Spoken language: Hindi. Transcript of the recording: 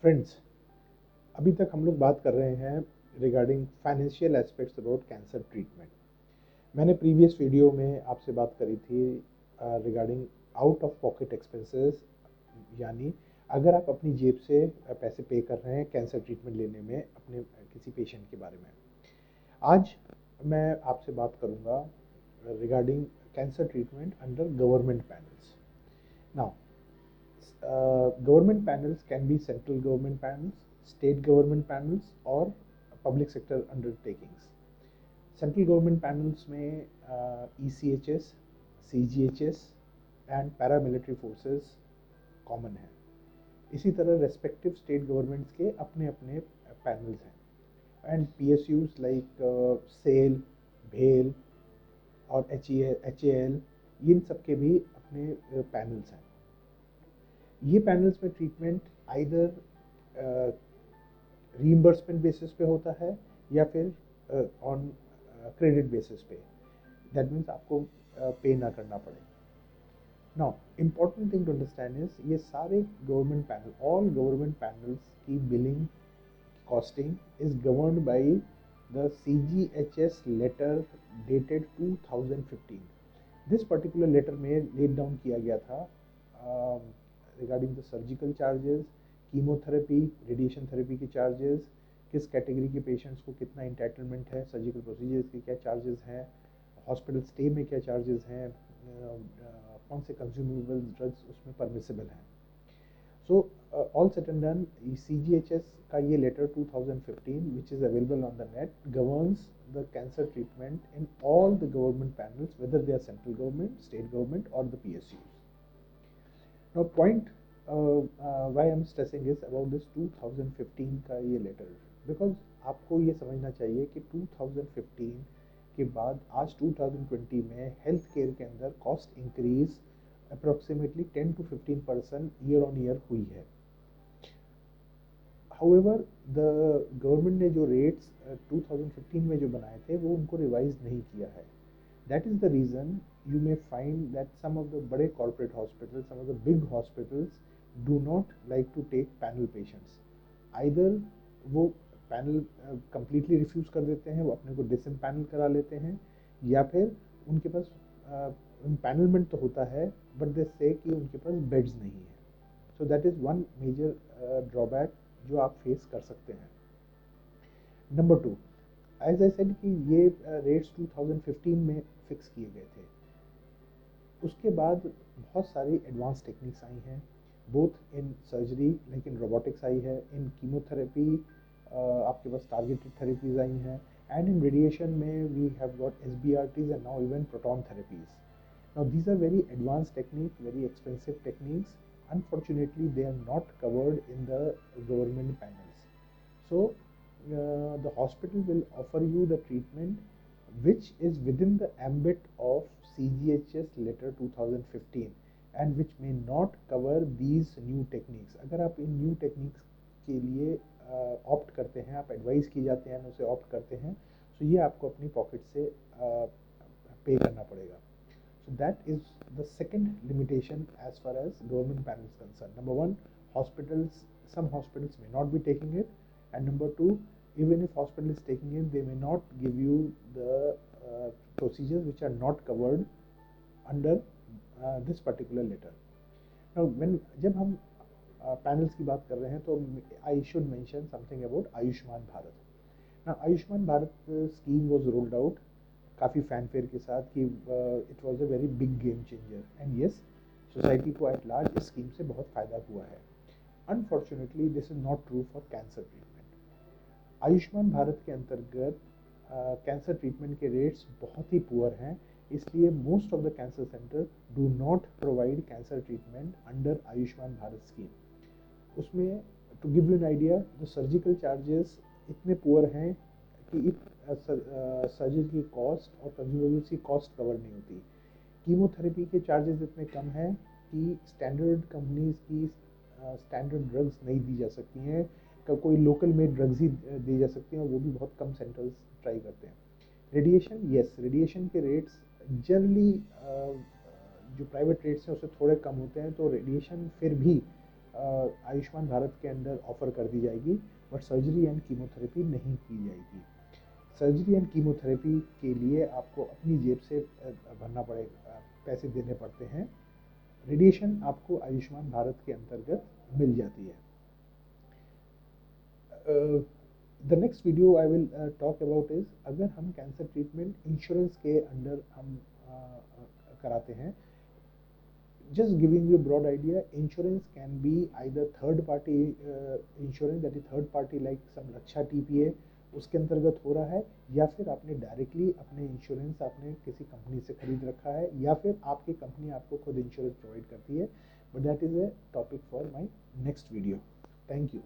फ्रेंड्स, अभी तक हम लोग बात कर रहे हैं regarding financial aspects about cancer treatment. मैंने प्रीवियस वीडियो में आपसे बात करी थी regarding out of pocket expenses, यानी अगर आप अपनी जेब से पैसे पे कर रहे हैं कैंसर ट्रीटमेंट लेने में अपने किसी पेशेंट के बारे में। आज मैं आपसे बात करूंगा regarding cancer treatment under government panels. Now, government panels can be central government panels, state government panels और public sector undertakings. Central government panels में ECHS, CGHS and paramilitary forces common है। इसी तरह respective state governments के अपने अपने panels हैं and PSUs like SAIL, BHEL और HAL, इन सब के भी अपने panels हैं। ये पैनल्स में ट्रीटमेंट आइदर रीइंबर्समेंट बेसिस पे होता है या फिर ऑन क्रेडिट बेसिस पे। दैट मीन्स आपको पे ना करना पड़े। Now important thing to understand is ये सारे government panel, all government panels की billing costing is governed by the CGHS letter dated 2015। This particular letter में लेट डाउन किया गया था regarding the surgical charges, chemotherapy, radiation therapy के चार्जेस, किस कैटेगरी के पेशेंट्स को कितना इंटाइटलमेंट है, सर्जिकल प्रोसीजर्स के क्या चार्जेस हैं, हॉस्पिटल स्टे में क्या चार्जेस हैं, कौन से कंज्यूमेबल ड्रग्स उसमें परमिसिबल हैं। So all set and done, CGHS का ये letter 2015 which is available on the net governs the cancer treatment in all the government panels, whether they are central government, state government और the PSUs. Now point why I'm stressing is about this 2015 का ये लेटर, because आपको ये समझना चाहिए कि 2015 के बाद आज 2020 में हेल्थ केयर के अंदर cost increase approximately 10 to 15% year on year हुई है। हाउएवर द गवर्नमेंट ने जो रेट्स 2015 में जो बनाए थे वो उनको रिवाइज नहीं किया है। That is the reason you may find that some of the बड़े corporate hospitals, some of the big hospitals do not like to take panel patients. Either वो panel completely refuse कर देते हैं, वो अपने को disempanel करा लेते हैं, या फिर उनके पास empanelment तो होता है but they say कि उनके पास beds नहीं है। So that is one major drawback जो आप face कर सकते हैं। Number 2, एज आई सेड कि ये रेट्स 2015 में फिक्स किए गए थे। उसके बाद बहुत सारी एडवांस टेक्निक्स आई हैं, both in surgery like in robotics आई है, इन कीमोथेरेपी आपके पास टारगेटेड थेरेपीज आई हैं, एंड इन रेडिएशन में we have got SBRTs and now even proton therapies. Now these are very advance technique, very expensive techniques. Unfortunately they are not covered in the government panels. So the hospital will offer you the treatment which is within the ambit of CGHS letter 2015 and which may not cover these new techniques. अगर आप इन न्यू टेक्निक्स के लिए ऑप्ट करते हैं, आप एडवाइस किए जाते हैं उसे ऑप्ट करते हैं, तो ये आपको अपनी पॉकेट से पे करना पड़ेगा। So that is the second limitation as far as government panel is concerned. Number one, hospitals, some hospitals may not be taking it, and number two, even if hospital is taking it, they may not give you the procedures which are not covered under this particular letter. Now जब हम पैनल्स की बात कर रहे हैं तो I should mention something about Ayushman Bharat. ना Ayushman Bharat scheme was rolled out काफ़ी फैनफेयर के साथ कि it was a very big game changer, and yes, society को एट लार्ज इस स्कीम से बहुत फ़ायदा हुआ है। Unfortunately this is not true for cancer treatment. Ayushman Bharat के अंतर्गत कैंसर ट्रीटमेंट के रेट्स बहुत ही पुअर हैं, इसलिए most of the cancer center do not provide cancer treatment under Ayushman Bharat scheme. उसमें to give you an idea, the surgical charges इतने पुअर हैं कि सर्जरी की कॉस्ट और कंज्यूमेबल्स की कॉस्ट कवर नहीं होती। कीमोथेरेपी के चार्जेस इतने कम हैं कि स्टैंडर्ड कंपनीज की स्टैंडर्ड ड्रग्स नहीं दी जा सकती हैं, कोई लोकल मेड ड्रग्स ही दी जा सकती हैं, और वो भी बहुत कम सेंटर्स ट्राई करते हैं। रेडिएशन, यस, रेडिएशन के रेट्स जनरली जो प्राइवेट रेट्स हैं उससे थोड़े कम होते हैं, तो रेडिएशन फिर भी आयुष्मान भारत के अंडर ऑफर कर दी जाएगी, बट सर्जरी एंड कीमोथेरेपी नहीं की जाएगी। सर्जरी एंड कीमोथेरेपी के लिए आपको अपनी जेब से भरना पड़ेगा, पैसे देने पड़ते हैं। रेडिएशन आपको आयुष्मान भारत के अंतर्गत मिल जाती है। The next video I will talk about is, अगर हम कैंसर ट्रीटमेंट इंश्योरेंस के अंडर हम कराते हैं, just giving you a broad idea, insurance can be either third party insurance, that is third party like some Raksha TPA उसके अंतर्गत हो रहा है, या फिर आपने डायरेक्टली अपने इंश्योरेंस आपने किसी कंपनी से खरीद रखा है, या फिर आपकी कंपनी आपको खुद इंश्योरेंस प्रोवाइड करती है। But that is a topic for my next video. Thank you.